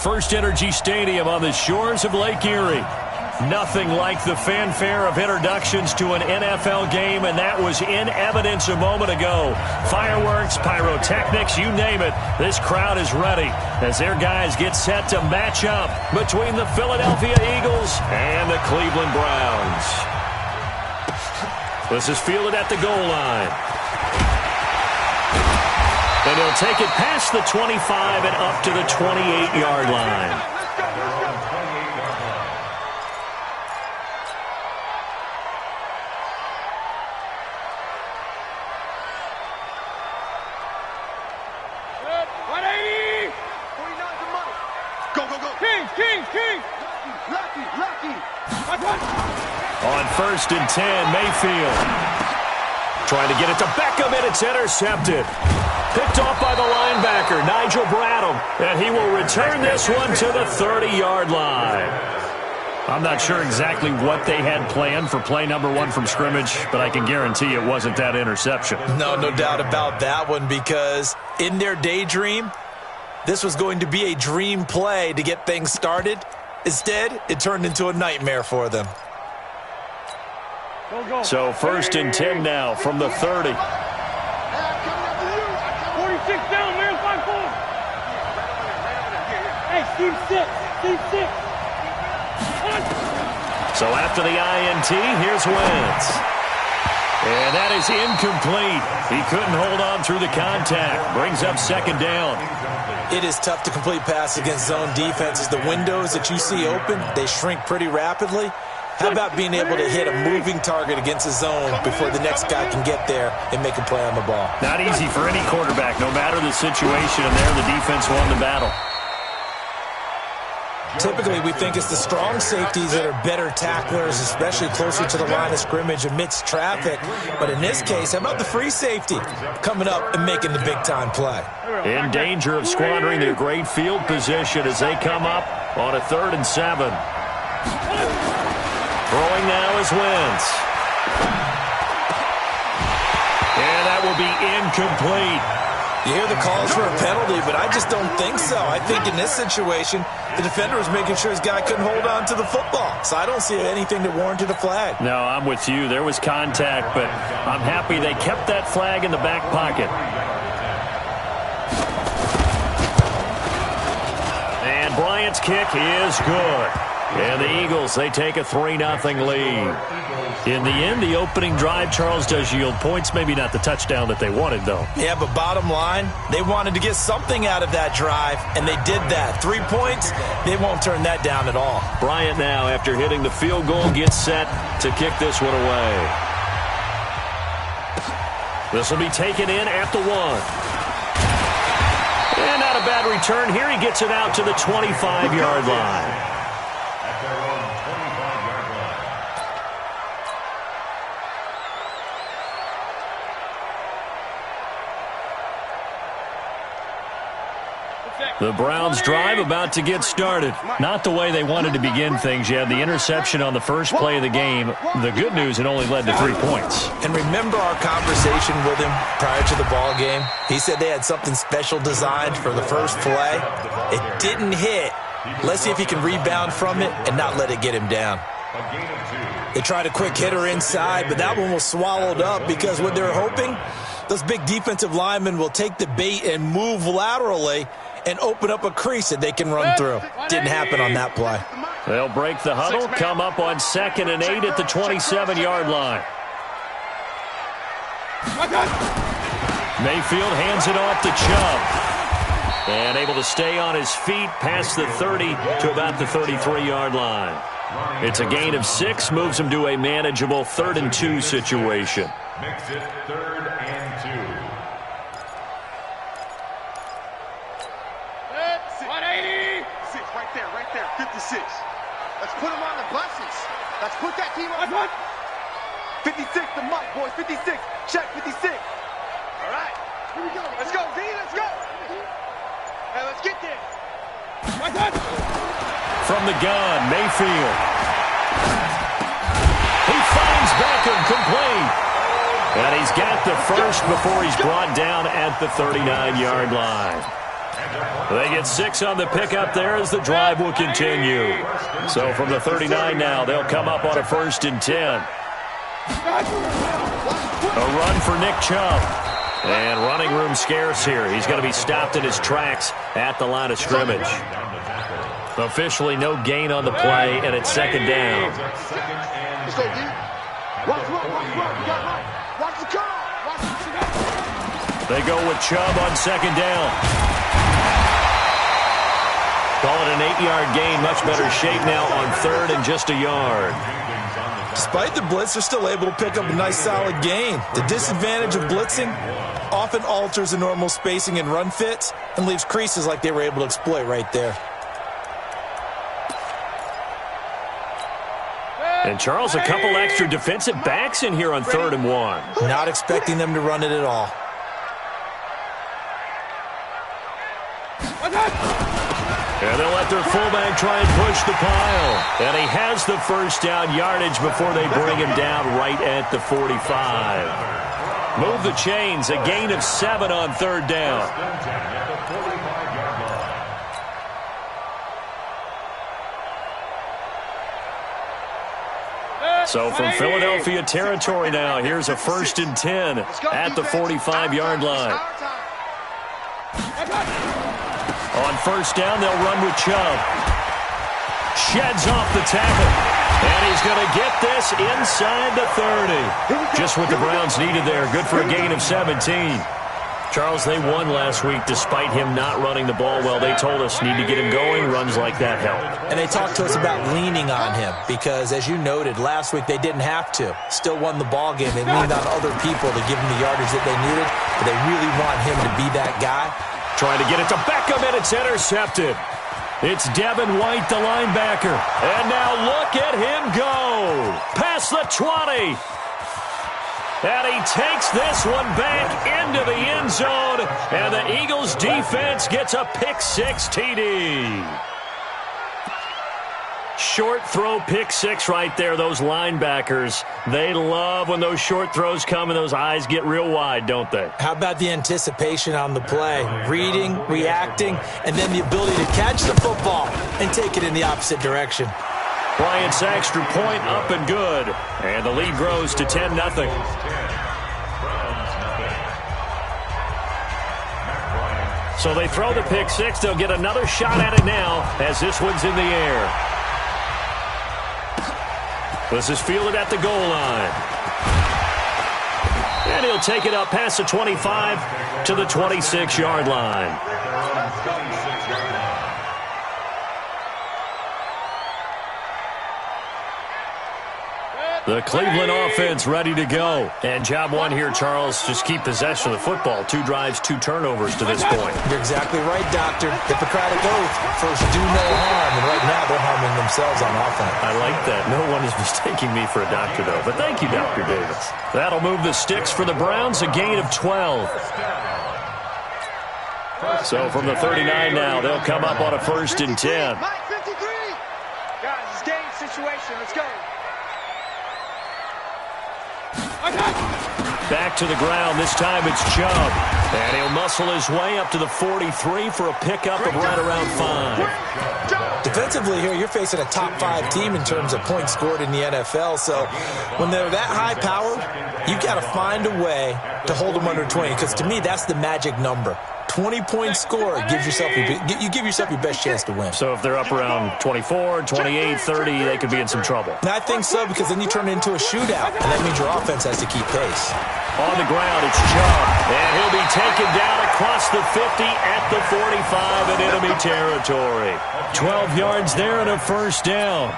First Energy Stadium on the shores of Lake Erie. Nothing like the fanfare of introductions to an NFL game, and that was in evidence a moment ago. Fireworks, pyrotechnics, you name it. This crowd is ready as their guys get set to match up between the Philadelphia Eagles and the Cleveland Browns. This is fielded at the goal line. And he'll take it past the 25 and up to the 28-yard line. On 1st and 10, Mayfield. Trying to get it to Beckham, and it's intercepted. Picked off by the linebacker, Nigel Bradham. And he will return this one to the 30-yard line. I'm not sure exactly what they had planned for play number 1 from scrimmage, but I can guarantee it wasn't that interception. No doubt about that one, because in their daydream, this was going to be a dream play to get things started. Instead, it turned into a nightmare for them. So 1st and 10 now from the 30. 46 down, man, 5-4. Hey, Steve 6. So after the INT, here's Wentz. And that is incomplete. He couldn't hold on through the contact. Brings up 2nd down. It is tough to complete pass against zone defenses. The windows that you see open, they shrink pretty rapidly. How about being able to hit a moving target against a zone before the next guy can get there and make a play on the ball? Not easy for any quarterback, no matter the situation, and there the defense won the battle. Typically, we think it's the strong safeties that are better tacklers, especially closer to the line of scrimmage amidst traffic. But in this case, how about the free safety coming up and making the big-time play? In danger of squandering their great field position as they come up on a 3rd and 7. Throwing now is Wentz. And that will be incomplete. You hear the calls for a penalty, but I just don't think so. I think in this situation, the defender was making sure his guy couldn't hold on to the football. So I don't see anything that warranted a flag. No, I'm with you. There was contact, but I'm happy they kept that flag in the back pocket. And Bryant's kick is good. And the Eagles, they take a 3-0 lead. In the end, the opening drive, Charles, does yield points. Maybe not the touchdown that they wanted, though. Yeah, but bottom line, they wanted to get something out of that drive, and they did that. 3 points, they won't turn that down at all. Bryant now, after hitting the field goal, gets set to kick this one away. This will be taken in at the 1. And not a bad return here. He gets it out to the 25-yard line. The Browns drive about to get started. Not the way they wanted to begin things. You had the interception on the first play of the game. The good news, it only led to 3 points. And remember our conversation with him prior to the ball game? He said they had something special designed for the first play. It didn't hit. Let's see if he can rebound from it and not let it get him down. They tried a quick hitter inside, but that one was swallowed up because what they're hoping, those big defensive linemen will take the bait and move laterally and open up a crease that they can run through. Didn't happen on that play. They'll break the huddle, come up on 2nd and 8 at the 27-yard line. Mayfield hands it off to Chubb. And able to stay on his feet past the 30 to about the 33-yard line. It's a gain of 6, moves him to a manageable 3rd and 2 situation. Makes it 3rd and 2. 180. Right there, 56. Let's put him on the buses. Let's put that team on. 56, the mark, boys. 56. Check 56. All right. Here we go. Let's go, V. Let's go. Hey, let's get there. From the gun, Mayfield. He finds Beckham complete. And he's got the first before he's brought down at the 39-yard line. They get 6 on the pickup there as the drive will continue. So from the 39 now, they'll come up on a 1st and 10. A run for Nick Chubb. And running room scarce here. He's going to be stopped in his tracks at the line of scrimmage. Officially no gain on the play, and it's 2nd down. They go with Chubb on 2nd down. Call it an 8-yard gain. Much better shape now on 3rd and just a yard. Despite the blitz, they're still able to pick up a nice solid gain. The disadvantage of blitzing often alters the normal spacing and run fits and leaves creases like they were able to exploit right there. And Charles, a couple extra defensive backs in here on 3rd and 1. Not expecting them to run it at all. And they'll let their fullback try and push the pile. And he has the 1st down yardage before they bring him down right at the 45. Move the chains, a gain of 7 on 3rd down. So from Philadelphia territory now, here's a 1st and 10 at the 45-yard line. On 1st down, they'll run with Chubb. Sheds off the tackle. And he's going to get this inside the 30. Just what the Browns needed there. Good for a gain of 17. Charles, they won last week despite him not running the ball well. They told us need to get him going. Runs like that help. And they talked to us about leaning on him because, as you noted, last week they didn't have to. Still won the ball game. They leaned on other people to give him the yardage that they needed, but they really want him to be that guy. Trying to get it to Beckham, and it's intercepted. It's Devin White, the linebacker. And now look at him go. Past the 20. And he takes this one back into the end zone. And the Eagles defense gets a pick-6 TD. Short throw pick-6 right there. Those linebackers, they love when those short throws come and those eyes get real wide, don't they? How about the anticipation on the play? Reading, reacting, and then the ability to catch the football and take it in the opposite direction. Bryant's extra point up and good. And the lead grows to 10-0. So they throw the pick-6. They'll get another shot at it now as this one's in the air. This is fielded at the goal line. And he'll take it up past the 25 to the 26-yard line. The Cleveland offense ready to go. And job one here, Charles, just keep possession of the football. 2 drives, 2 turnovers to this point. You're exactly right, Doctor. Hippocratic oath. First, do no harm. And right now, they're harming themselves on offense. I like that. No one is mistaking me for a doctor, though. But thank you, Dr. Davis. That'll move the sticks for the Browns, a gain of 12. So from the 39 now, they'll come up on a 1st and 10. Mike 53. Guys, it's game situation. Let's go. Back to the ground. This time it's Chubb. And he'll muscle his way up to the 43 for a pickup of right around 5. Defensively here, you're facing a top 5 team in terms of points scored in the NFL. So when they're that high powered, you've got to find a way to hold them under 20. Because to me, that's the magic number. 20-point score gives yourself you give yourself your best chance to win. So if they're up around 24, 28, 30, they could be in some trouble. And I think so, because then you turn it into a shootout, and that means your offense has to keep pace. On the ground, it's Chubb. And he'll be taken down across the 50 at the 45 in enemy territory. 12 yards there and a 1st down.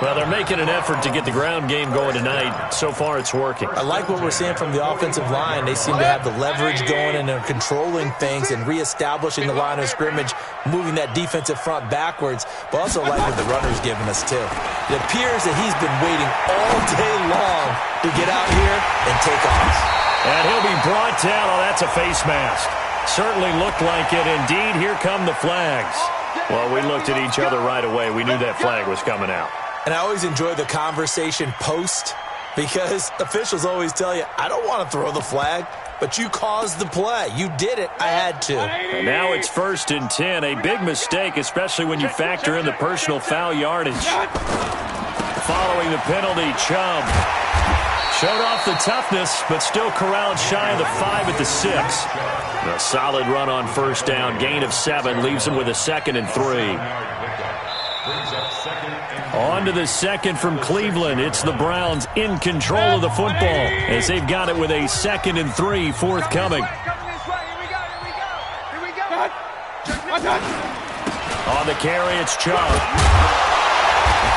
Well, they're making an effort to get the ground game going tonight. So far, it's working. I like what we're seeing from the offensive line. They seem to have the leverage going, and they're controlling things and reestablishing the line of scrimmage, moving that defensive front backwards, but also like what the runner's giving us, too. It appears that he's been waiting all day long to get out here and take off. And he'll be brought down. Oh, that's a face mask. Certainly looked like it. Indeed, here come the flags. Well, we looked at each other right away. We knew that flag was coming out. And I always enjoy the conversation post Because officials always tell you, I don't want to throw the flag, but you caused the play. You did it. I had to. And now it's 1st and 10. A big mistake, especially when you factor in the personal foul yardage. Following the penalty, Chubb showed off the toughness, but still corralled shy of the 5 at the 6. A solid run on 1st down. Gain of 7 leaves him with a 2nd and 3. On to the 2nd from Cleveland. It's the Browns in control of the football as they've got it with a 2nd and 3 forthcoming. On the carry, it's Chubb.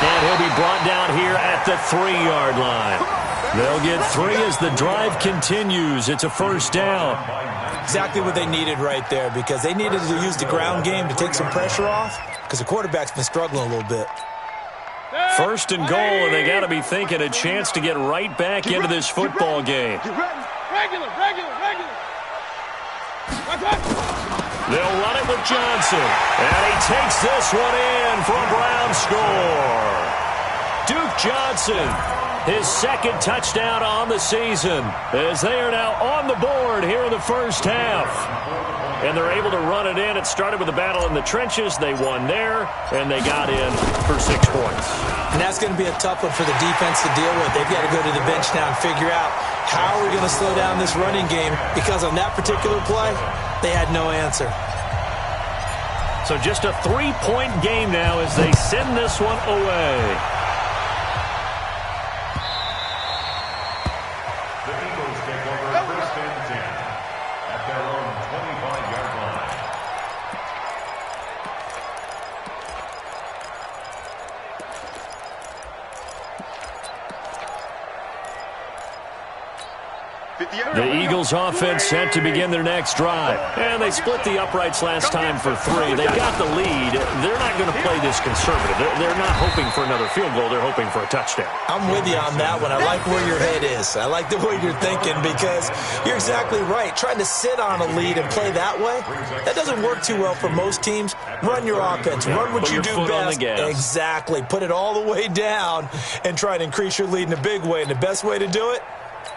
And he'll be brought down here at the 3-yard line. They'll get 3 as the drive continues. It's a 1st down. Exactly what they needed right there, because they needed to use the ground game to take some pressure off, because the quarterback's been struggling a little bit. 1st and goal, and they got to be thinking a chance to get right back into this football game. Regular. They'll run it with Johnson, and he takes this one in for a Brown score. Duke Johnson, his 2nd touchdown on the season, as they are now on the board here in the 1st half. And they're able to run it in. It started with a battle in the trenches. They won there, and they got in for 6 points. And that's going to be a tough one for the defense to deal with. They've got to go to the bench now and figure out how are we going to slow down this running game, because on that particular play, they had no answer. So just a 3-point game now as they send this one away. The Eagles take over 1st and 10 at their own 25-yard line. The Eagles offense set to begin their next drive. And they split the uprights last time for 3. They've got the lead. They're not going to play this conservative. They're not hoping for another field goal. They're hoping for a touchdown. I'm with you on that one. I like where your head is. I like the way you're thinking, because you're exactly right. Trying to sit on a lead and play that way, that doesn't work too well for most teams. Run your offense. Run what you do best. Exactly. Put it all the way down and try to increase your lead in a big way. And the best way to do it,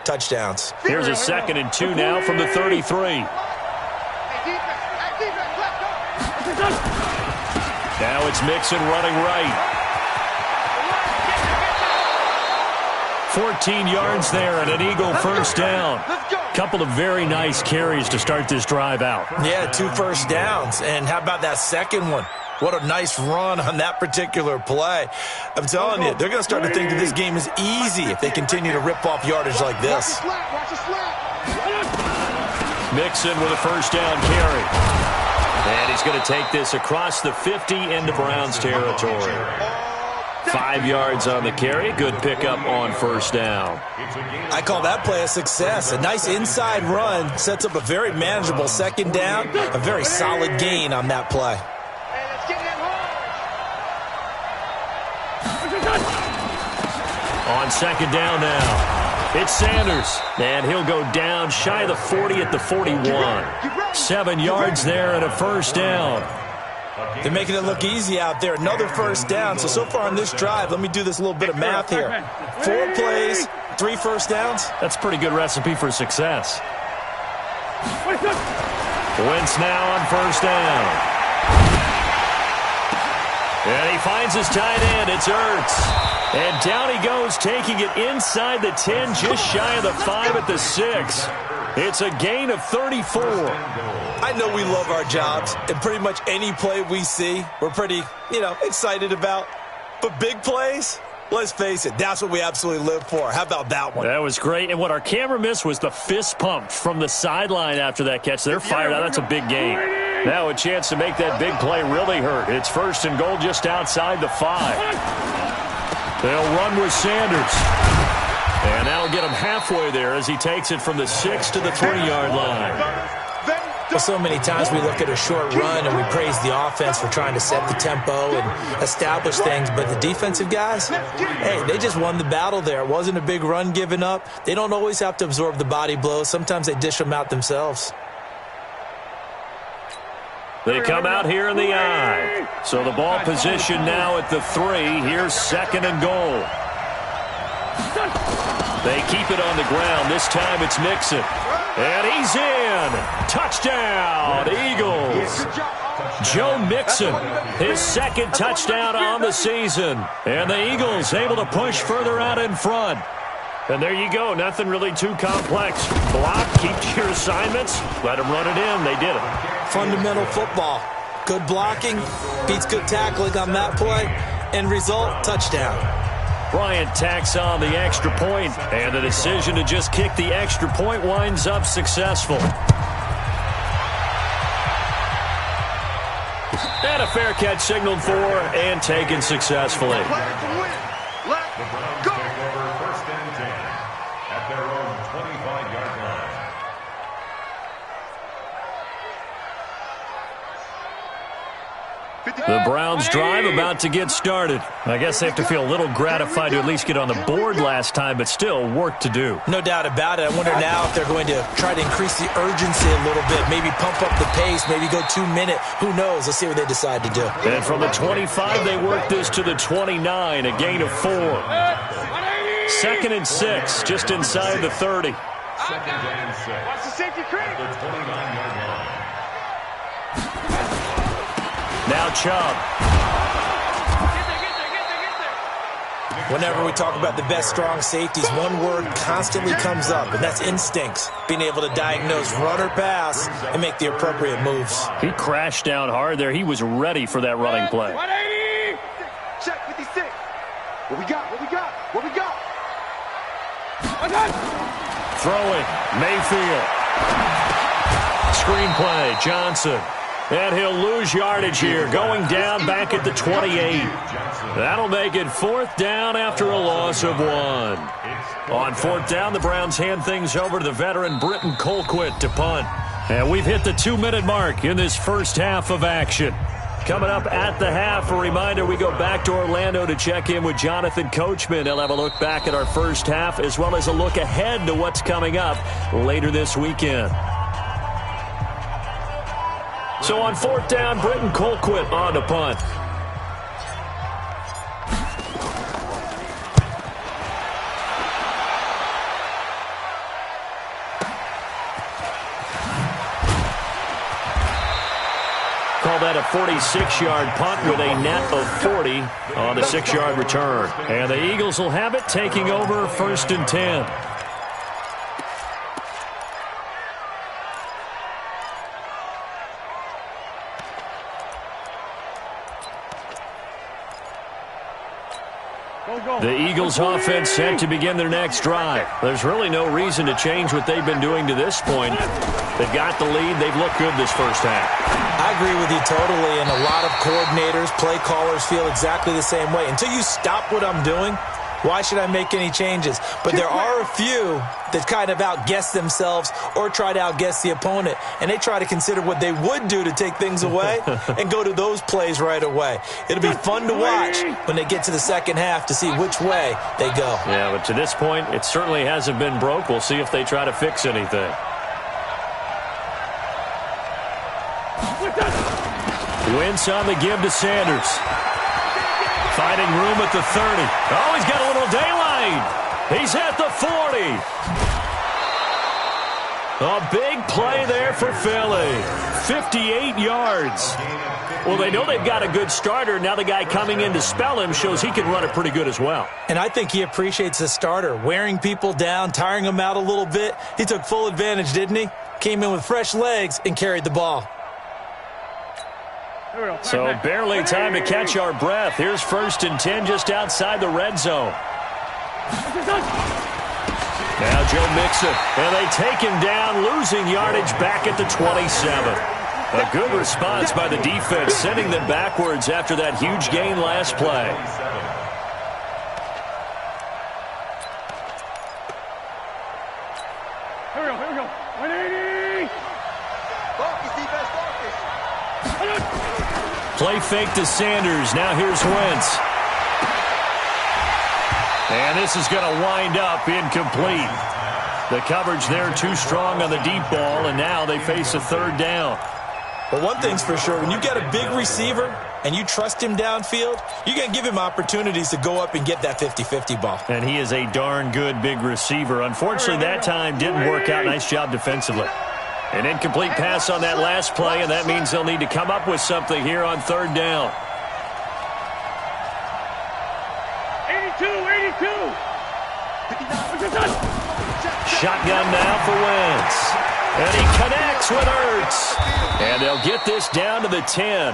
touchdowns. Here's a 2nd and 2 now from the 33. Now it's Mixon running right. 14 yards there and an Eagle 1st down. Couple of very nice carries to start this drive out. Yeah, 2 first downs. And how about that second one? What a nice run on that particular play. I'm telling you, they're going to start to think that this game is easy if they continue to rip off yardage like this. Mixon with a 1st down carry. And he's going to take this across the 50 into Browns territory. 5 yards on the carry. Good pickup on 1st down. I call that play a success. A nice inside run sets up a very manageable 2nd down. A very solid gain on that play. On 2nd down now, it's Sanders, and he'll go down shy of the 40 at the 41. 7 yards there and a 1st down. They're making it look easy out there. Another 1st down. So far on this drive, let me do this little bit of math here. 4 plays, 3 1st downs. That's a pretty good recipe for success. Wentz now on 1st down. And he finds his tight end. It's Ertz. And down he goes, taking it inside the 10, just shy of the 5 at the 6. It's a gain of 34. I know we love our jobs, and pretty much any play we see, we're pretty, excited about. But big plays, let's face it, that's what we absolutely live for. How about that one? That was great. And what our camera missed was the fist pump from the sideline after that catch. They're fired out. That's a big gain. Now a chance to make that big play really hurt. It's 1st and goal just outside the 5. They'll run with Sanders. And that'll get him halfway there as he takes it from the 6 to the 3-yard line. Well, so many times we look at a short run and we praise the offense for trying to set the tempo and establish things, but the defensive guys, hey, they just won the battle there. It wasn't a big run given up. They don't always have to absorb the body blows. Sometimes they dish them out themselves. They come out here in the I. So the ball position now at the 3. Here's 2nd and goal. They keep it on the ground. This time it's Mixon. And he's in. Touchdown, Eagles. Joe Mixon, his second touchdown on the season. And the Eagles able to push further out in front. And there you go. Nothing really too complex. Block, keep to your assignments, let them run it in. They did it. Fundamental football. Good blocking beats good tackling on that play. End result, touchdown. Bryant tacks on the extra point, and the decision to just kick the extra point winds up successful. And a fair catch signaled for and taken successfully. The Browns take over 1st and 10 at their own 25-yard line. The Browns drive about to get started. I guess they have to feel a little gratified to at least get on the board last time, but still work to do. No doubt about it. I wonder now if they're going to try to increase the urgency a little bit, maybe pump up the pace, maybe go 2 minute. Who knows? Let's see what they decide to do. And from the 25, they work this to the 29, a gain of 4. 2nd and 6, just inside the 30. 2nd and 6. Watch the safety creep. The 29-yard line. Now Chubb. Whenever we talk about the best strong safeties, one word constantly comes up, and that's instincts. Being able to diagnose run or pass and make the appropriate moves. He crashed down hard there. He was ready for that running play. 180. Check 56. What we got? What we got? What we got? Throwing. Mayfield. Screenplay. Johnson. And he'll lose yardage here, going down back at the 28. That'll make it 4th down after a loss of 1. On 4th down, the Browns hand things over to the veteran Britton Colquitt to punt. And we've hit the 2-minute mark in this first half of action. Coming up at the half, a reminder, we go back to Orlando to check in with Jonathan Coachman. He'll have a look back at our first half, as well as a look ahead to what's coming up later this weekend. So on 4th down, Britton Colquitt on to punt. Call that a 46-yard punt with a net of 40 on the 6-yard return. And the Eagles will have it, taking over 1st and 10. The Eagles offense set to begin their next drive. There's really no reason to change what they've been doing to this point. They've got the lead. They've looked good this first half. I agree with you totally, and a lot of coordinators, play callers feel exactly the same way. Until you stop what I'm doing, why should I make any changes? But there are a few that kind of outguess themselves or try to outguess the opponent, and they try to consider what they would do to take things away and go to those plays right away. It'll be fun to watch when they get to the second half to see which way they go. Yeah, but to this point, it certainly hasn't been broke. We'll see if they try to fix anything. Wentz on the give to Sanders. Finding room at the 30. Oh, he's got a little daylight. He's at the 40. A big play there for Philly. 58 yards. Well, they know they've got a good starter. Now the guy coming in to spell him shows he can run it pretty good as well. And I think he appreciates the starter, wearing people down, tiring them out a little bit. He took full advantage, didn't he? Came in with fresh legs and carried the ball. So barely time to catch our breath. Here's 1st and 10 just outside the red zone. Now Joe Mixon, and they take him down, losing yardage back at the 27. A good response by the defense, sending them backwards after that huge gain last play. Here we go. 180. Focus, defense, focus. Play fake to Sanders. Now here's Wentz. And this is going to wind up incomplete. The coverage there too strong on the deep ball, and now they face a 3rd down. But one thing's for sure, when you get a big receiver and you trust him downfield, you're going to give him opportunities to go up and get that 50-50 ball. And he is a darn good big receiver. Unfortunately, that time didn't work out. Nice job defensively. An incomplete pass on that last play, and that means they'll need to come up with something here on third down. 82. Shotgun now for Wentz. And he connects with Ertz. And they'll get this down to the 10.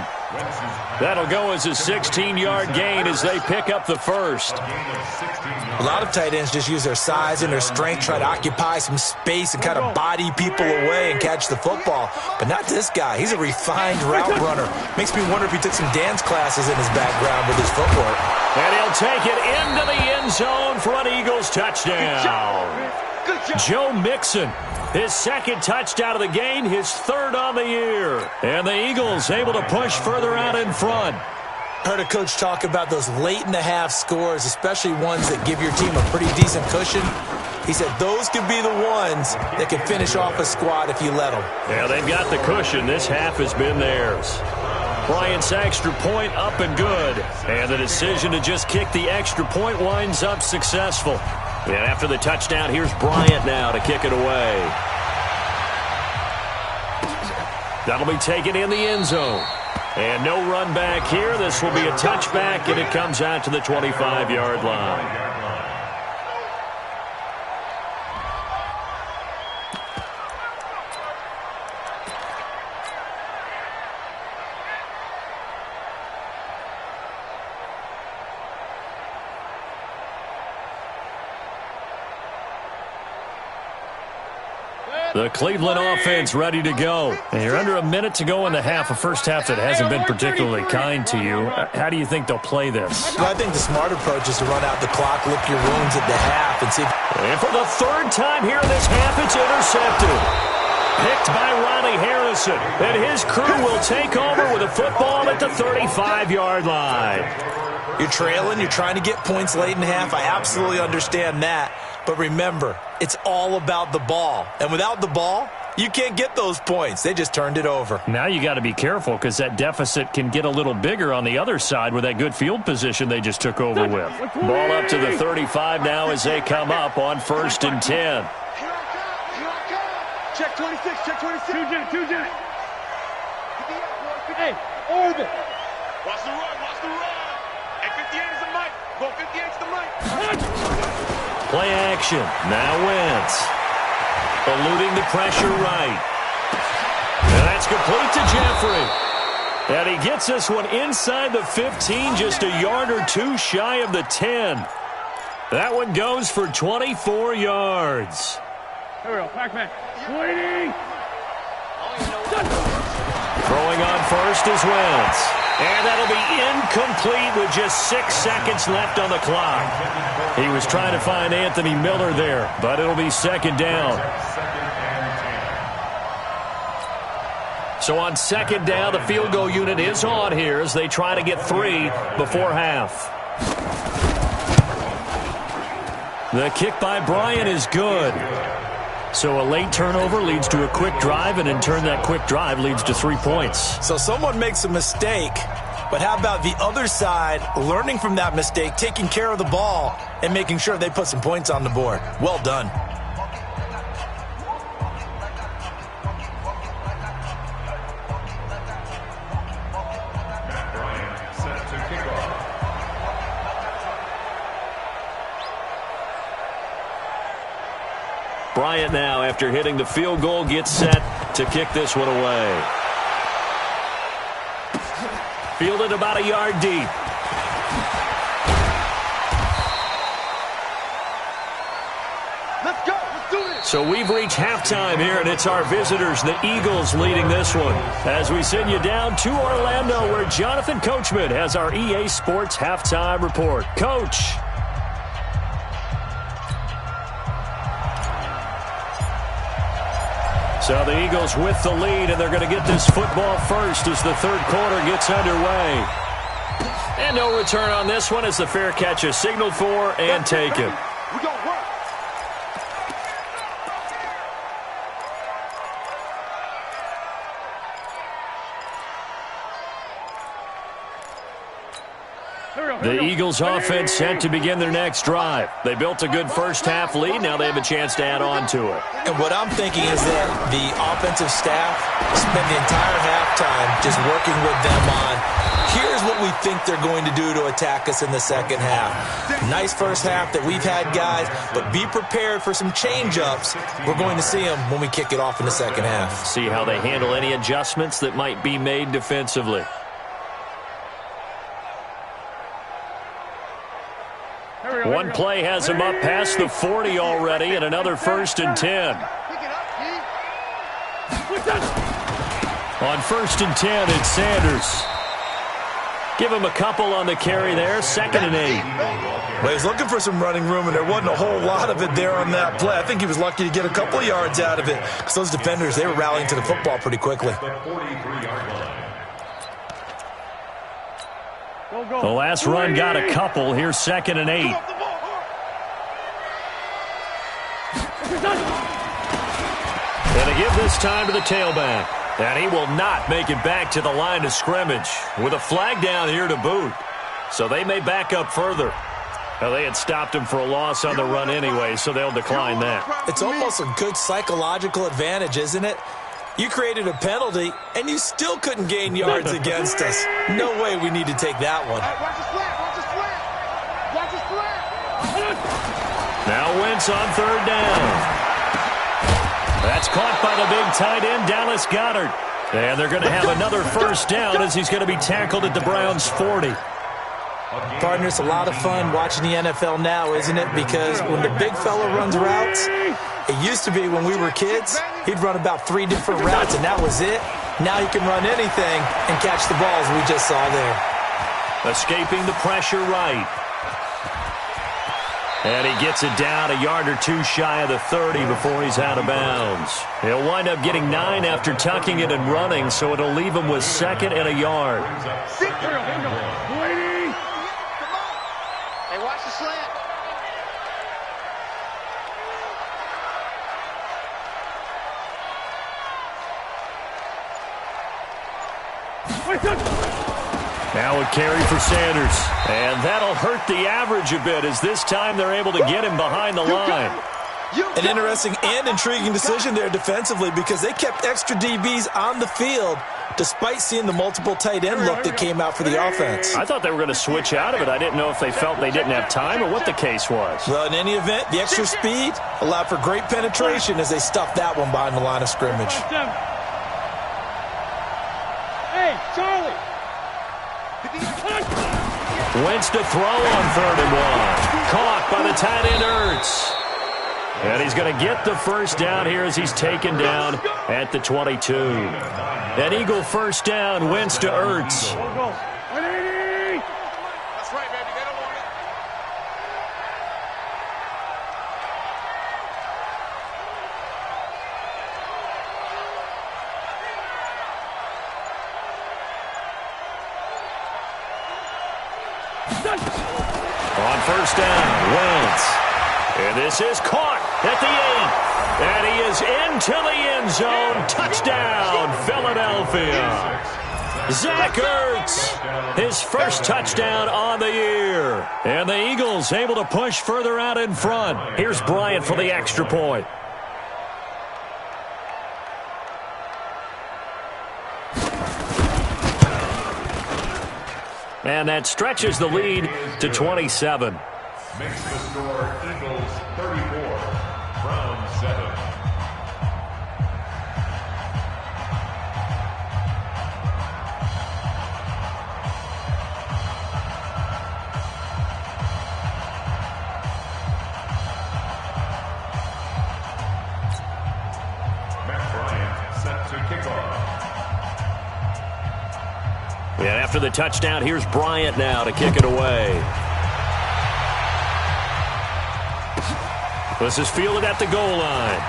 That'll go as a 16-yard gain as they pick up the first. A lot of tight ends just use their size and their strength, try to occupy some space and kind of body people away and catch the football. But not this guy. He's a refined route runner. Makes me wonder if he took some dance classes in his background with his footwork. And he'll take it into the end zone for an Eagles touchdown. Joe Mixon, his second touchdown of the game, his third on the year. And the Eagles able to push further out in front. Heard a coach talk about those late-in-the-half scores, especially ones that give your team a pretty decent cushion. He said those could be the ones that can finish off a squad if you let them. Yeah, they've got the cushion. This half has been theirs. Bryant's extra point up and good. And the decision to just kick the extra point winds up successful. And after the touchdown, here's Bryant now to kick it away. That'll be taken in the end zone. And no run back here. This will be a touchback, and it comes out to the 25-yard line. The Cleveland offense ready to go. And you're under a minute to go in the half, a first half that hasn't been particularly kind to you. How do you think they'll play this? Well, I think the smart approach is to run out the clock, lick your wounds at the half, and see. And for the third time here in this half, it's intercepted. Picked by Ronnie Harrison. And his crew will take over with a football at the 35-yard line. You're trailing. You're trying to get points late in the half. I absolutely understand that. But remember, it's all about the ball. And without the ball, you can't get those points. They just turned it over. Now you got to be careful because that deficit can get a little bigger on the other side with that good field position they just took over with. Ball up to the 35 now as they come up on 1st and 10. Check 26, check 26. Two jet. Hey, orbit. Watch the run. And 58 is the mic. Go 58 is the mic. Play action. Now Wentz. Eluding the pressure right. And that's complete to Jeffrey. And he gets this one inside the 15, just a yard or two shy of the 10. That one goes for 24 yards. Here we go, Pac-Man. Waiting. Throwing on first is Wentz. And that'll be incomplete with just 6 seconds left on the clock. He was trying to find Anthony Miller there, but it'll be second down. So on second down, the field goal unit is on here as they try to get 3 before half. The kick by Bryant is good. So a late turnover leads to a quick drive, and in turn that quick drive leads to 3 points. So someone makes a mistake, but how about the other side learning from that mistake, taking care of the ball, and making sure they put some points on the board? Well done. Bryant now, after hitting the field goal, gets set to kick this one away. Fielded about a yard deep. Let's go. Let's do this. So we've reached halftime here, and it's our visitors, the Eagles, leading this one. As we send you down to Orlando, where Jonathan Coachman has our EA Sports halftime report. Coach. So the Eagles with the lead, and they're going to get this football first as the third quarter gets underway. And no return on this one as the fair catch is signaled for and taken. We gonna work. The Eagles offense set to begin their next drive. They built a good first-half lead. Now they have a chance to add on to it. And what I'm thinking is that the offensive staff spent the entire halftime just working with them on, here's what we think they're going to do to attack us in the second half. Nice first half that we've had, guys, but be prepared for some change-ups. We're going to see them when we kick it off in the second half. See how they handle any adjustments that might be made defensively. One play has him up past the 40 already, and another 1st and 10. On 1st and 10, it's Sanders. Give him a couple on the carry there, 2nd and 8. Well, he was looking for some running room, and there wasn't a whole lot of it there on that play. I think he was lucky to get a couple of yards out of it, because those defenders, they were rallying to the football pretty quickly. The last run got a couple. Here's 2nd and 8. And they give this time to the tailback. And he will not make it back to the line of scrimmage with a flag down here to boot. So they may back up further. Well, they had stopped him for a loss on the run anyway, so they'll decline that. It's almost a good psychological advantage, isn't it? You created a penalty, and you still couldn't gain yards against us. No way we need to take that one. Now Wentz on 3rd down. That's caught by the big tight end, Dallas Goedert. And they're going to have another 1st down as he's going to be tackled at the Browns' 40. Partner, it's a lot of fun watching the NFL now, isn't it? Because when the big fella runs routes, it used to be when we were kids, he'd run about 3 different routes, and that was it. Now he can run anything and catch the balls we just saw there. Escaping the pressure right. And he gets it down a yard or 2 shy of the 30 before he's out of bounds. He'll wind up getting 9 after tucking it and running, so it'll leave him with 2nd and a yard. Hey, watch the slant. Now a carry for Sanders. And that'll hurt the average a bit as this time they're able to get him behind the line. An interesting and intriguing decision there defensively because they kept extra DBs on the field despite seeing the multiple tight end look that came out for the offense. I thought they were going to switch out of it. I didn't know if they felt they didn't have time or what the case was. Well, in any event, the extra speed allowed for great penetration as they stuffed that one behind the line of scrimmage. Hey, Charlie! Wentz to throw on 3rd and 1. Caught by the tight end Ertz. And he's going to get the 1st down here as he's taken down at the 22. An Eagle 1st down, Wentz to Ertz. That's right, baby. They don't want it. On 1st down, Wentz. And this is caught at the 8. And he is into the end zone. Touchdown, Philadelphia. Zach Ertz, his 1st touchdown on the year. And the Eagles able to push further out in front. Here's Bryant for the extra point. And that stretches the lead to 27. Makes the score Eagles 34, Browns 7. Matt Bryant set to kick off. And after the touchdown, here's Bryant now to kick it away. This is fielded at the goal line.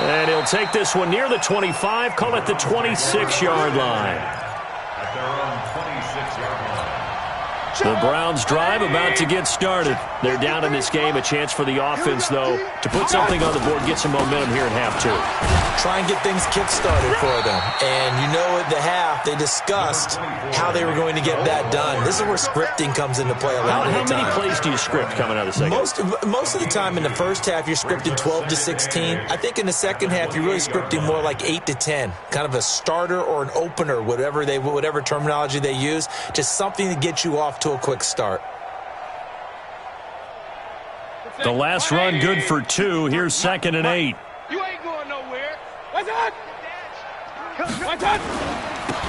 And he'll take this one near the 25, call it the 26-yard line. At their own 26-yard line. The Browns drive about to get started. They're down in this game. A chance for the offense, though, to put something on the board, get some momentum here in half two. Try and get things kick-started for them. And you know at the half, they discussed how they were going to get that done. This is where scripting comes into play a lot of the time. How many plays do you script coming out of the second? Most of the time in the first half, you're scripting 12 to 16. I think in the second half, you're really scripting more like 8 to 10. Kind of a starter or an opener, whatever terminology they use. Just something to get you off to a quick start. The last run good for 2. Here's 2nd and 8. You ain't going nowhere. What's up? What's up?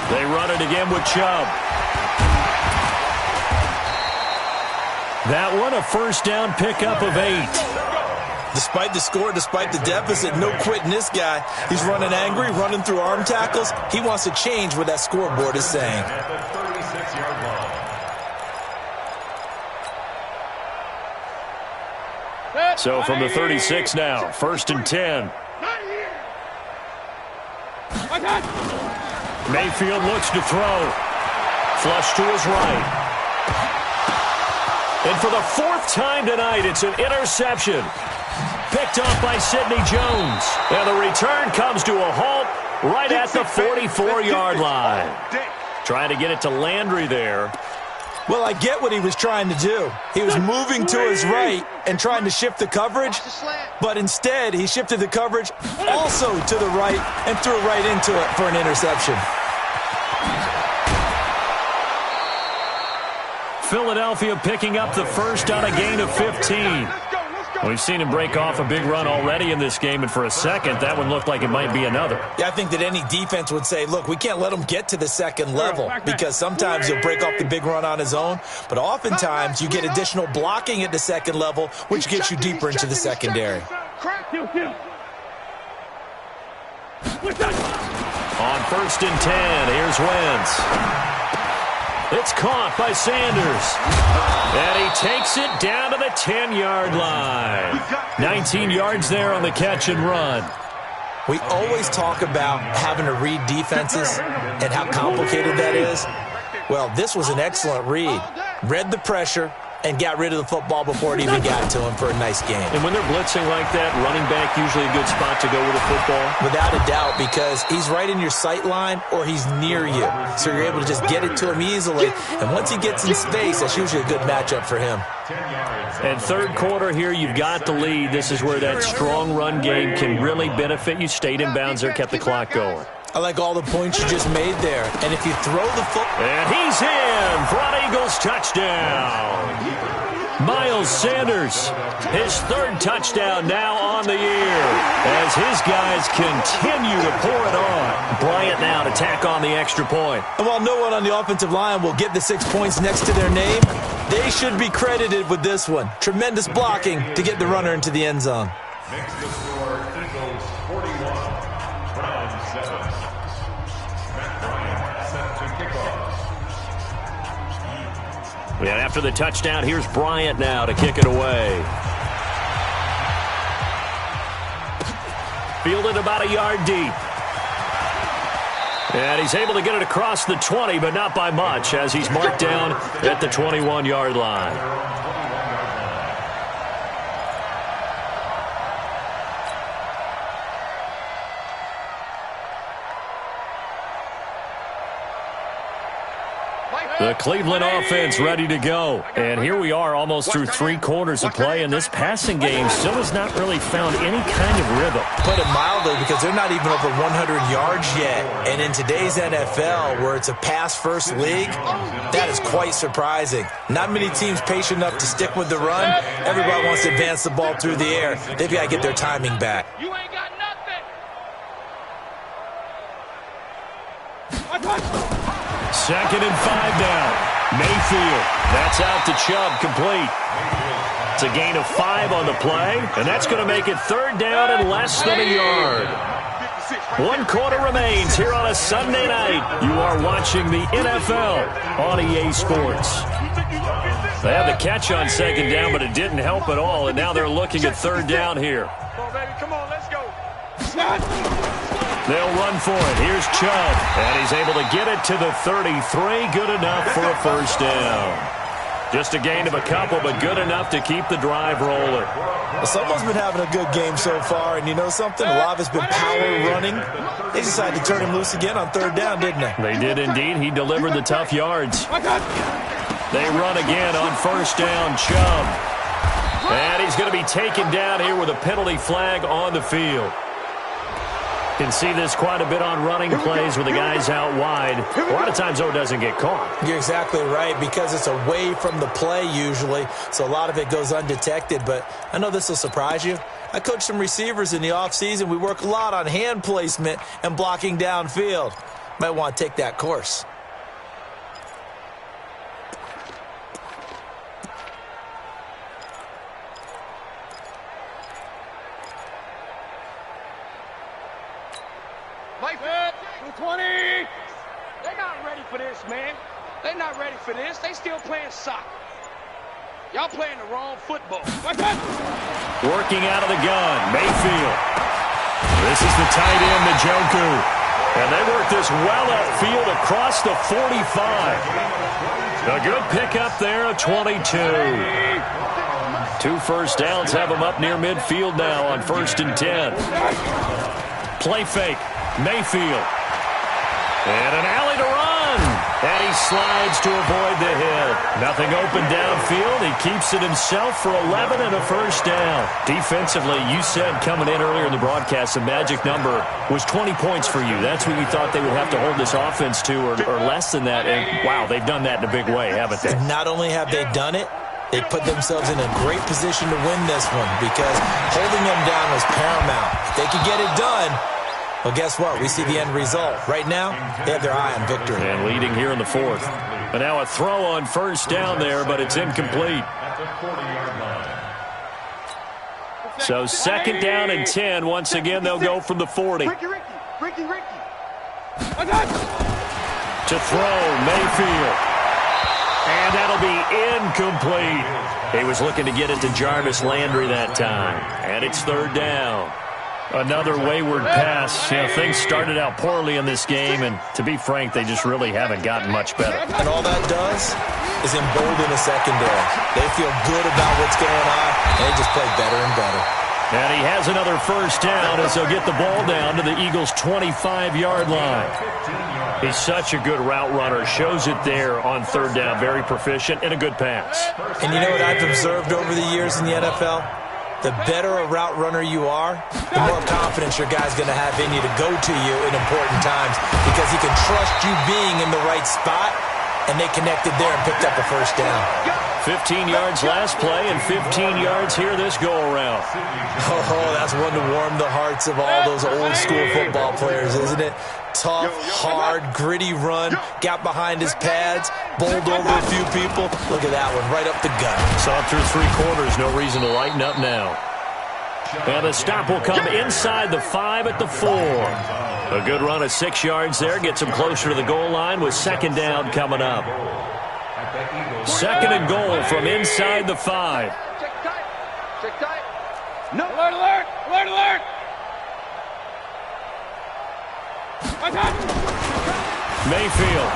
They run it again with Chubb. That one a first down pickup of 8. Despite the score, despite the deficit, no quitting this guy. He's running angry, running through arm tackles. He wants to change what that scoreboard is saying. At the 36-yard line. So from the 36 now, 1st and 10. Mayfield looks to throw. Flush to his right. And for the 4th time tonight, it's an interception. Picked off by Sidney Jones. And the return comes to a halt right at the 44-yard line. Trying to get it to Landry there. Well, I get what he was trying to do. He was moving to his right and trying to shift the coverage, but instead he shifted the coverage also to the right and threw right into it for an interception. Philadelphia picking up the first on a gain of 15. We've seen him break off a big run already in this game, and for a second, that one looked like it might be another. Yeah, I think that any defense would say, look, we can't let him get to the second level because sometimes he'll break off the big run on his own, but oftentimes you get additional blocking at the second level, which gets you deeper into the secondary. On 1st and 10, here's Wentz. It's caught by Sanders. And he takes it down to the 10-yard line. 19 yards there on the catch and run. We always talk about having to read defenses and how complicated that is. Well, this was an excellent read. Read the pressure and got rid of the football before it even got to him for a nice game. And when they're blitzing like that, running back usually a good spot to go with a football? Without a doubt, because he's right in your sight line or he's near you. So you're able to just get it to him easily. And once he gets in space, that's usually a good matchup for him. And third quarter here, you've got the lead. This is where that strong run game can really benefit you. Stayed in bounds there, kept the clock going. I like all the points you just made there. And if you throw the football... And he's in for an Eagles touchdown. Miles Sanders, his 3rd touchdown now on the year as his guys continue to pour it on. Bryant now to tack on the extra point. And while no one on the offensive line will get the 6 points next to their name, they should be credited with this one. Tremendous blocking to get the runner into the end zone. Makes the score Eagles 41, Browns 7. Matt Bryant set to kick off. And after the touchdown, here's Bryant now to kick it away. Fielded about a yard deep. And he's able to get it across the 20, but not by much, as he's marked down at the 21-yard line. The Cleveland offense ready to go. And here we are almost through 3 quarters of play, and this passing game still has not really found any kind of rhythm. Put it mildly, because they're not even over 100 yards yet. And in today's NFL, where it's a pass-first league, that is quite surprising. Not many teams patient enough to stick with the run. Everybody wants to advance the ball through the air. They've got to get their timing back. You ain't got nothing. 2nd and 5 now. Mayfield. That's out to Chubb, complete. It's a gain of 5 on the play, and that's going to make it 3rd down and less than a yard. 1 quarter remains here on a Sunday night. You are watching the NFL on EA Sports. They had the catch on 2nd down, but it didn't help at all, and now they're looking at 3rd down here. Come on, baby. Come on, let's go. They'll run for it. Here's Chubb, and he's able to get it to the 33. Good enough for a first down. Just a gain of a couple, but good enough to keep the drive rolling. Well, someone's been having a good game so far, and you know something? A lot of it's been power running. They decided to turn him loose again on third down, didn't they? They did indeed. He delivered the tough yards. They run again on first down, Chubb. And he's going to be taken down here with a penalty flag on the field. Can see this quite a bit on running plays with the guys out wide. A lot of times, though, it doesn't get caught. You're exactly right, because it's away from the play usually, so a lot of it goes undetected. But I know this will surprise you. I coach some receivers in the offseason. We work a lot on hand placement and blocking downfield. Might want to take that course. Set, 220. They're not ready for this, man. They're not ready for this. They still playing soccer. Y'all playing the wrong football. Working out of the gun, Mayfield. This is the tight end, Njoku. And they work this well upfield across the 45. A good pickup there, a 22. 2 first downs have them up near midfield now on 1st and 10. Play fake. Mayfield. And an alley to run. And he slides to avoid the hit. Nothing open downfield. He keeps it himself for 11 and a first down. Defensively, you said coming in earlier in the broadcast, the magic number was 20 points for you. That's what you thought they would have to hold this offense to, or less than that. And, wow, they've done that in a big way, haven't they? Not only have they done it, they put themselves in a great position to win this one, because holding them down was paramount. If they could get it done, well, guess what? We see the end result. Right now, they have their eye on victory. And leading here in the 4th. But now a throw on first down there, but it's incomplete. So 2nd down and 10. Once again, they'll go from the 40. Ricky. To throw, Mayfield. And that'll be incomplete. He was looking to get it to Jarvis Landry that time. And it's 3rd down. Another wayward pass. You know, things started out poorly in this game, and to be frank, they just really haven't gotten much better. And all that does is embolden the secondary. They feel good about what's going on, and they just play better and better. And he has another first down as they'll get the ball down to the Eagles' 25-yard line. He's such a good route runner. Shows it there on 3rd down. Very proficient and a good pass. And you know what I've observed over the years in the NFL? The better a route runner you are, the more confidence your guy's going to have in you to go to you in important times, because he can trust you being in the right spot, and they connected there and picked up a first down. 15 yards last play and 15 yards here this go-around. Oh, that's one to warm the hearts of all those old-school football players, isn't it? Tough, hard, gritty run, got behind his pads, bowled over a few people. Look at that one, right up the gut. Saw through 3 quarters, no reason to lighten up now. And the stop will come inside the 5 at the 4. A good run of 6 yards there, gets him closer to the goal line with 2nd down coming up. 2nd and goal from inside the 5. Check tight. No. Alert. Mayfield.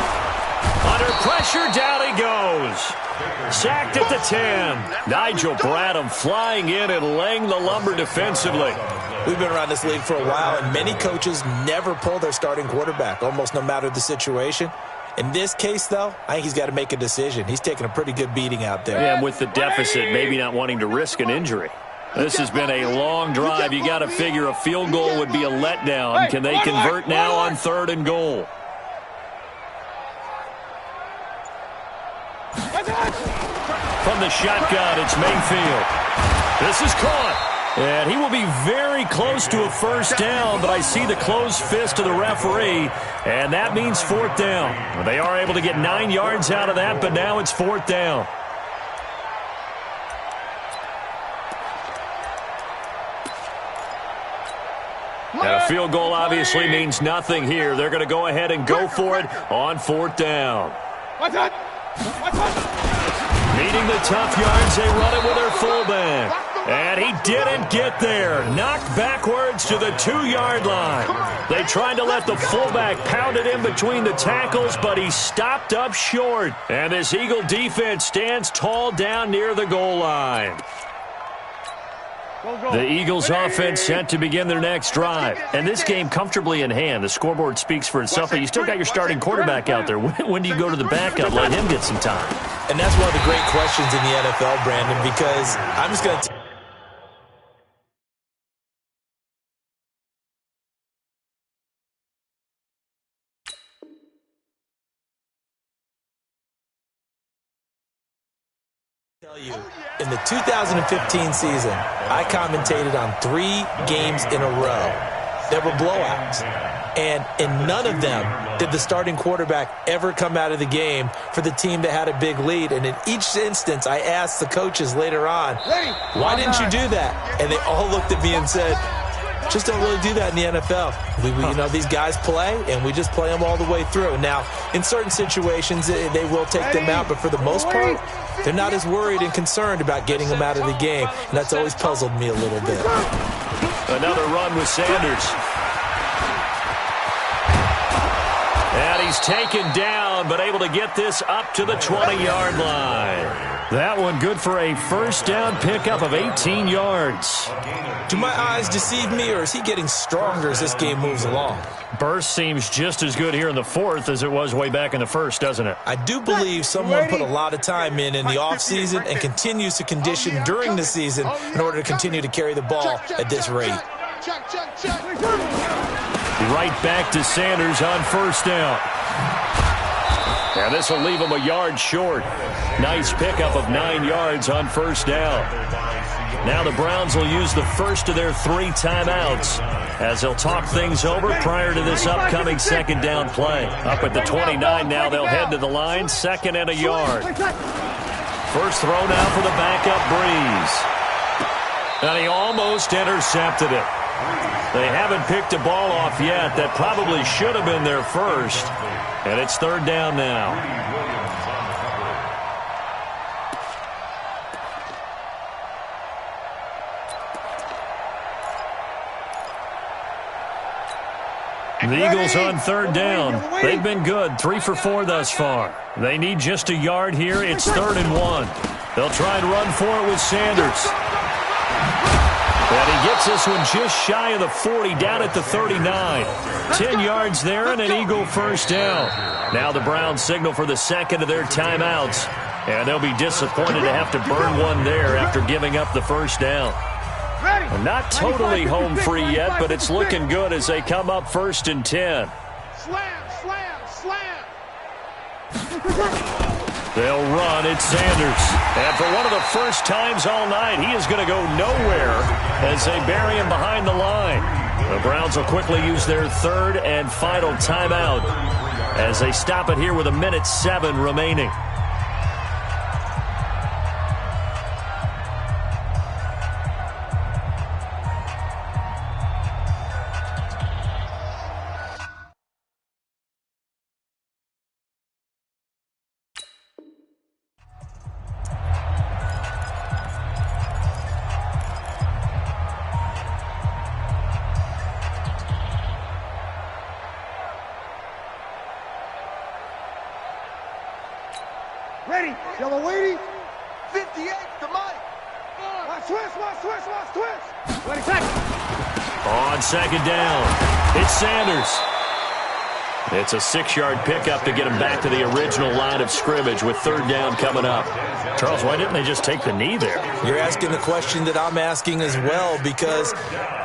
Under pressure, down he goes. Sacked at the 10. Nigel Bradham flying in and laying the lumber defensively. We've been around this league for a while, and many coaches never pull their starting quarterback, almost no matter the situation. In this case, though, I think he's got to make a decision. He's taking a pretty good beating out there. Yeah, and with the deficit, maybe not wanting to risk an injury. This has been a long drive. You got to figure a field goal would be a letdown. Can they convert now on 3rd and goal? From the shotgun, it's Mayfield. This is caught. And he will be very close to a first down, but I see the closed fist of the referee, and that means 4th down. They are able to get 9 yards out of that, but now it's 4th down. And a field goal obviously means nothing here. They're going to go ahead and go for it on 4th down. Meeting the tough yards, they run it with their fullback. And he didn't get there. Knocked backwards to the 2-yard line. They tried to let the fullback pound it in between the tackles, but he stopped up short. And this Eagle defense stands tall down near the goal line. The Eagles offense set to begin their next drive. And this game comfortably in hand. The scoreboard speaks for itself, but you still got your starting quarterback out there. When do you go to the backup, let him get some time? And that's one of the great questions in the NFL, Brandon, because I'm just going to tell you, in the 2015 season, I commentated on 3 games in a row that were blowouts. And in none of them did the starting quarterback ever come out of the game for the team that had a big lead. And in each instance, I asked the coaches later on, why didn't you do that? And they all looked at me and said, just don't really do that in the NFL. You know, these guys play, and we just play them all the way through. Now, in certain situations, they will take them out, but for the most part, they're not as worried and concerned about getting them out of the game, and that's always puzzled me a little bit. Another run with Sanders. And he's taken down, but able to get this up to the 20-yard line. That one good for a first down pickup of 18 yards. Do my eyes deceive me, or is he getting stronger as this game moves along? Burst seems just as good here in the fourth as it was way back in the first, doesn't it? I do believe someone put a lot of time in the offseason and continues to condition during the season in order to continue to carry the ball at this rate. Right back to Sanders on first down. And this will leave him a yard short. Nice pickup of 9 yards on first down. Now the Browns will use the first of their 3 timeouts as they'll talk things over prior to this upcoming second down play. Up at the 29 now, they'll head to the line, 2nd and a yard. First throw now for the backup Breeze. And he almost intercepted it. They haven't picked a ball off yet. That probably should have been their first. And it's 3rd down now. The Eagles on 3rd down. They've been good, 3 for 4 thus far. They need just a yard here. It's 3rd and 1. They'll try and run for it with Sanders. And he gets this one just shy of the 40, down at the 39. 10 yards there and an Eagle first down. Now the Browns signal for the second of their timeouts. And they'll be disappointed to have to burn one there after giving up the first down. Not totally home free yet, but it's looking good as they come up 1st and 10. Slam, slam, slam. They'll run. It's Sanders. And for one of the first times all night, he is going to go nowhere as they bury him behind the line. The Browns will quickly use their 3rd and final timeout as they stop it here with 1:07 remaining. Ready. Yellow waiting. 58 to Mike. Watch twist, watch twist, watch twist. 20 seconds. On 2nd down, it's Sanders. It's a 6-yard pickup to get him back to the original line of scrimmage with 3rd down coming up. Charles, why didn't they just take the knee there? You're asking the question that I'm asking as well, because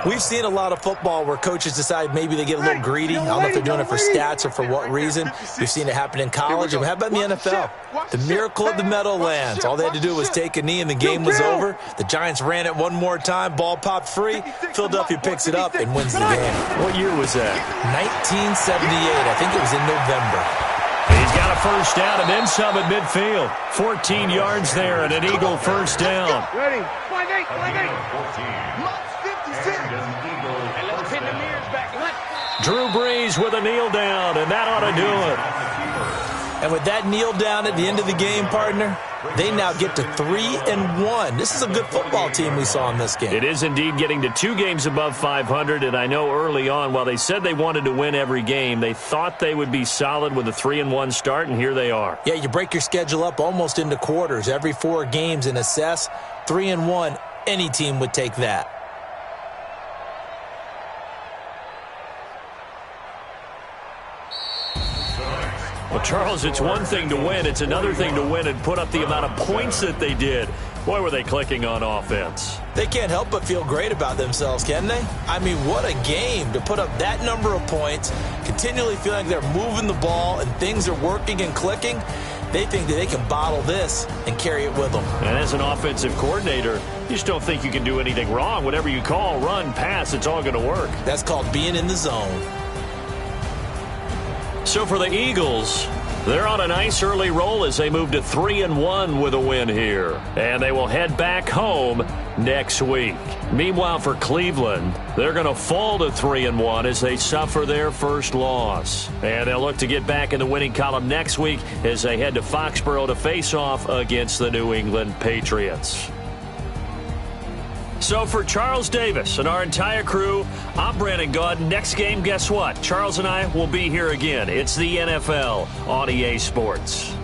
we've seen a lot of football where coaches decide maybe they get a little greedy. I don't know if they're doing it for stats or for what reason. We've seen it happen in college. And how about in the NFL? The miracle of the Meadowlands. All they had to do was take a knee and the game was over. The Giants ran it one more time. Ball popped free. Philadelphia picks it up and wins the game. What year was that? 1978. I think it was in November. He's got a first down and then some at midfield. 14 yards there and an Eagle first down. Ready. Flag 8, flag 8. Mike's 56. And let's pin the mirrors back. Drew Brees with a kneel down, and that ought to do it. And with that kneel down at the end of the game, partner, they now get to 3-1. This is a good football team we saw in this game. It is indeed getting to 2 games above 500, and I know early on, while they said they wanted to win every game, they thought they would be solid with a 3-1 start, and here they are. Yeah, you break your schedule up almost into quarters, every 4 games, and assess 3-1. Any team would take that. Well, Charles, it's one thing to win. It's another thing to win and put up the amount of points that they did. Boy, were they clicking on offense. They can't help but feel great about themselves, can they? I mean, what a game to put up that number of points, continually feeling they're moving the ball and things are working and clicking. They think that they can bottle this and carry it with them. And as an offensive coordinator, you just don't think you can do anything wrong. Whatever you call, run, pass, it's all going to work. That's called being in the zone. So for the Eagles, they're on a nice early roll as they move to 3-1 with a win here. And they will head back home next week. Meanwhile, for Cleveland, they're going to fall to 3-1 as they suffer their first loss. And they'll look to get back in the winning column next week as they head to Foxborough to face off against the New England Patriots. So for Charles Davis and our entire crew, I'm Brandon Gaud. Next game, guess what? Charles and I will be here again. It's the NFL on EA Sports.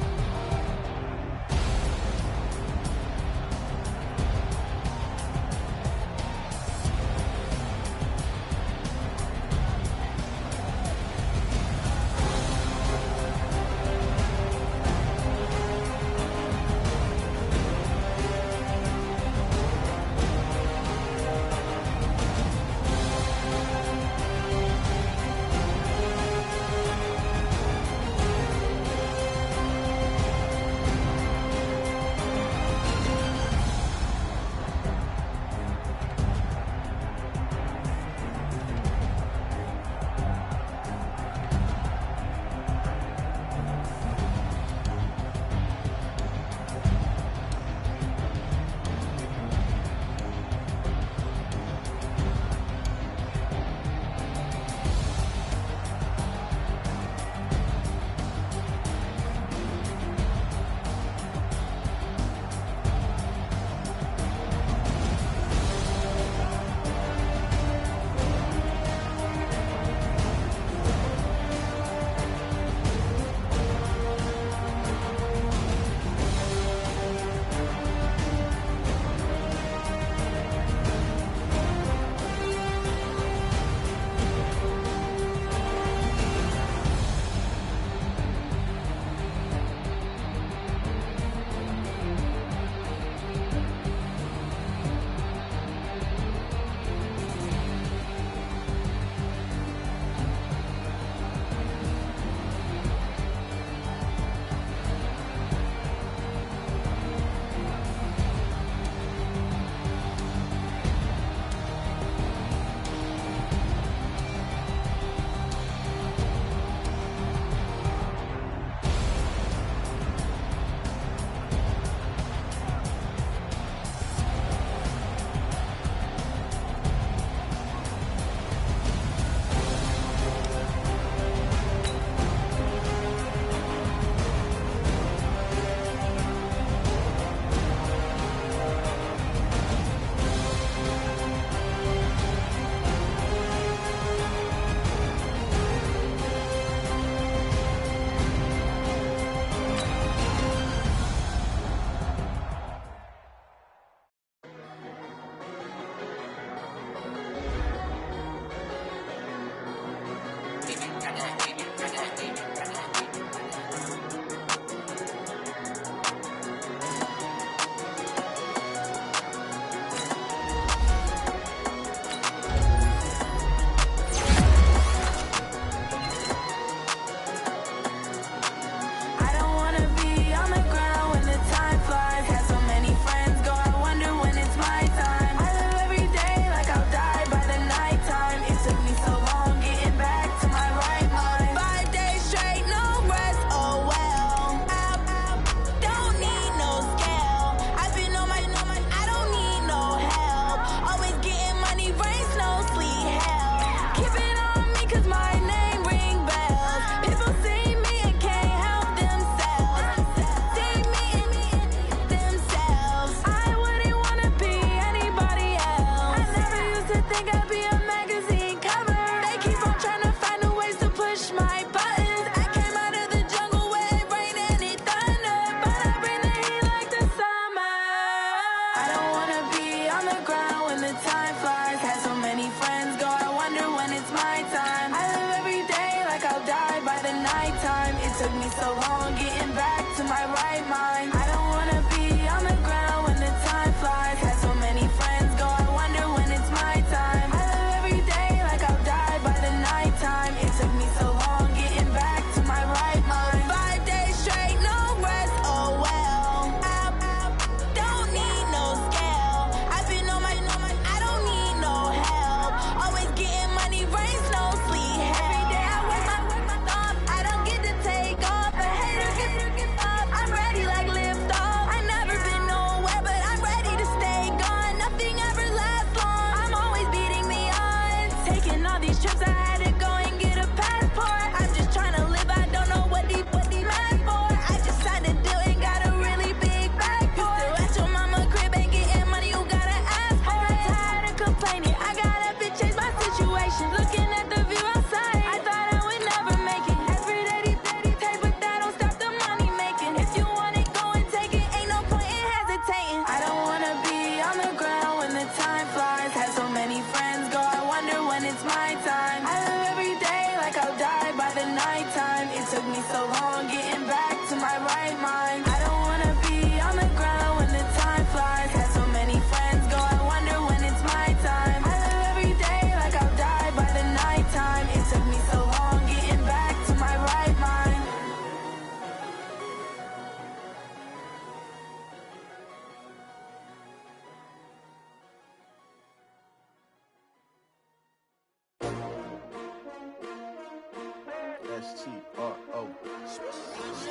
S-T-R-O.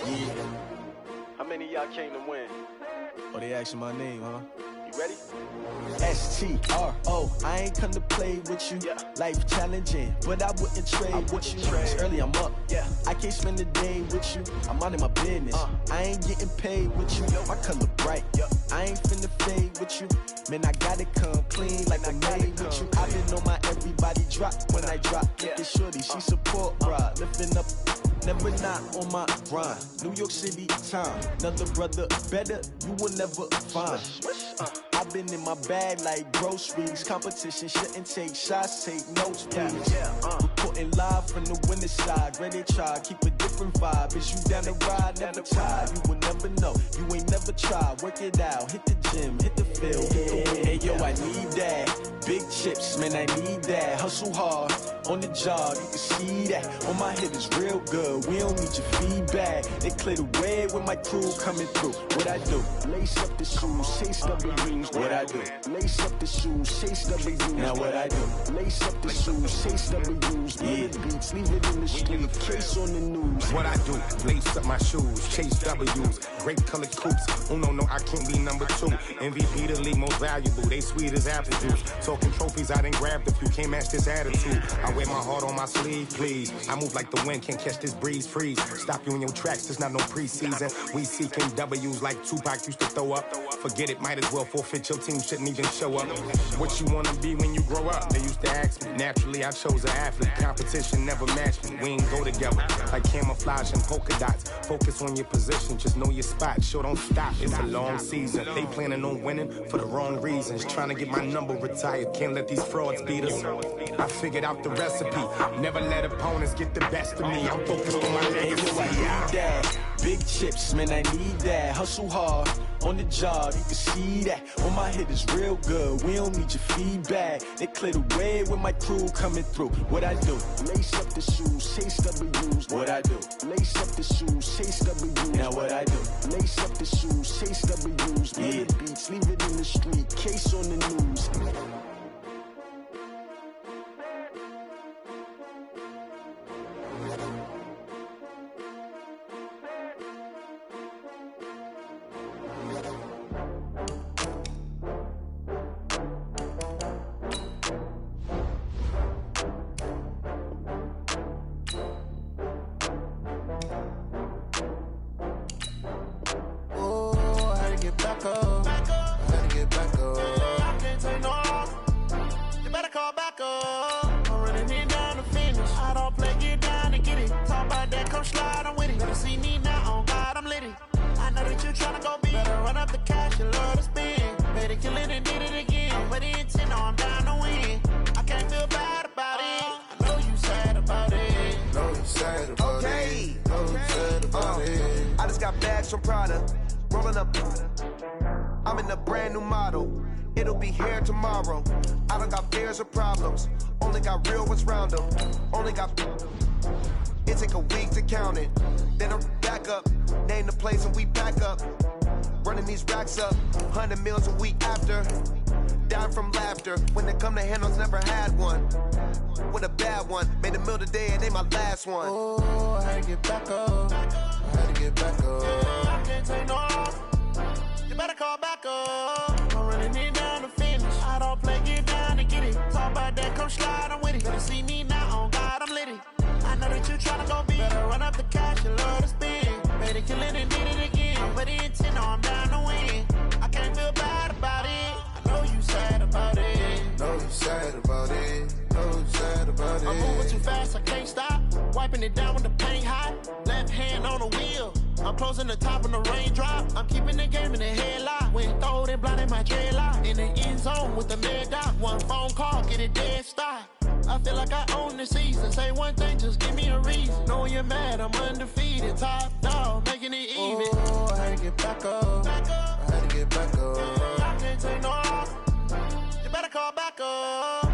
Yeah. How many of y'all came to win? Oh, they asking my name, huh? You ready? S-T-R-O. I ain't come to play with you. Yeah. Life challenging, but I wouldn't trade with you. It's early, I'm up. Yeah. I can't spend the day with you. I'm out in my business. I ain't getting paid with you. My color bright. I ain't finna fade with you. Man, I gotta come clean like I made with you. I been on my everybody drop when I drop. Look at shorty, she support ride. Lifting up, never not on my grind. New York City time, another brother better you will never find. I've been in my bag like groceries. Competition shouldn't take shots, take notes, please. Reporting live from the winter side. Ready to try, keep a different vibe. Is you down the ride? Never tired. You will never know. You ain't never tried. Work it out. Hit the gym, hit the field. Hey yo, I need that. Big chips, man, I need that. Hustle hard on the job, you can see that. On my head is real good. We don't need your feedback. They clear the way with my crew coming through. What I do? Lace up the shoes, chase W's. What I do? Lace up the shoes, chase W's. Now what I do? Lace up the shoes, chase W's. Yeah, beats, leave it in the street. Case on the news. What I do? Lace up my shoes, chase W's. Great colored coops. Oh no, I can't be number 2. MVP the league most valuable. They sweet as apple juice. Talking trophies, I done grabbed a few. Can't match this attitude. I wear my heart on my sleeve, please. I move like the wind, can't catch this breeze, freeze. Stop you in your tracks, there's not no preseason. We seeking W's like Tupac used to throw up. Forget it, might as well forfeit. Your team shouldn't even show up. What you wanna be when you grow up? They used to ask me. Naturally, I chose an athlete. Competition never matched me. We ain't go together like camouflage and polka dots. Focus on your position, just know your spot. Sure, don't stop. It's a long season. They planning on winning for the wrong reasons. Trying to get my number retired. Can't let these frauds beat us. I figured out the recipe. Never let opponents get the best of me. I'm focused on my legacy. I need that. Big chips, man, I need that. Hustle hard on the job, you can see that. On my head is real good. We don't need your feedback. They clear the way with my crew coming through. What I do? Lace up the shoes, chase W's. What I do? Lace up the shoes, chase W's. Now what I do? Lace up the shoes, chase W's. Yeah, beats, leave it in the street. Case on the news. From Prada, rolling up. I'm in a brand new model. It'll be here tomorrow. I don't got fears or problems. Only got real ones round them. Only got. It take a week to count it. Then I'm back up. Name the place and we back up. Running these racks up. 100 meals a week after. Dying from laughter. When it come to handles, never had one. With a bad one. Made a meal today and they my last one. Oh, I had to get back up. Had to get back up. I can't take no loss. You better call back up. I'm running it down to finish. I don't play, get down to get it. Talk about that, come slide, I'm with it. Better see me now, on God, I'm litty. I know that you tryna go big. Better run up the cash, you love to spend. Better kill it and did it again. I'm put in 10, I'm down to win. I can't feel bad about it. I know you sad about it. Know you sad about it. Know you sad about it. I'm moving too fast, I can't stop. Wiping it down with the paint hot. Left hand on the wheel. I'm closing the top on the raindrop. I'm keeping the game in the headlock. When throwed and blinded my dreadlock. In the end zone with the mad dot. One phone call, get it dead stop. I feel like I own the season. Say one thing, just give me a reason. Knowing you're mad, I'm undefeated. Top dog, making it even. Oh, I had to get back up. I had to get back up. I can't take no loss. You better call back up.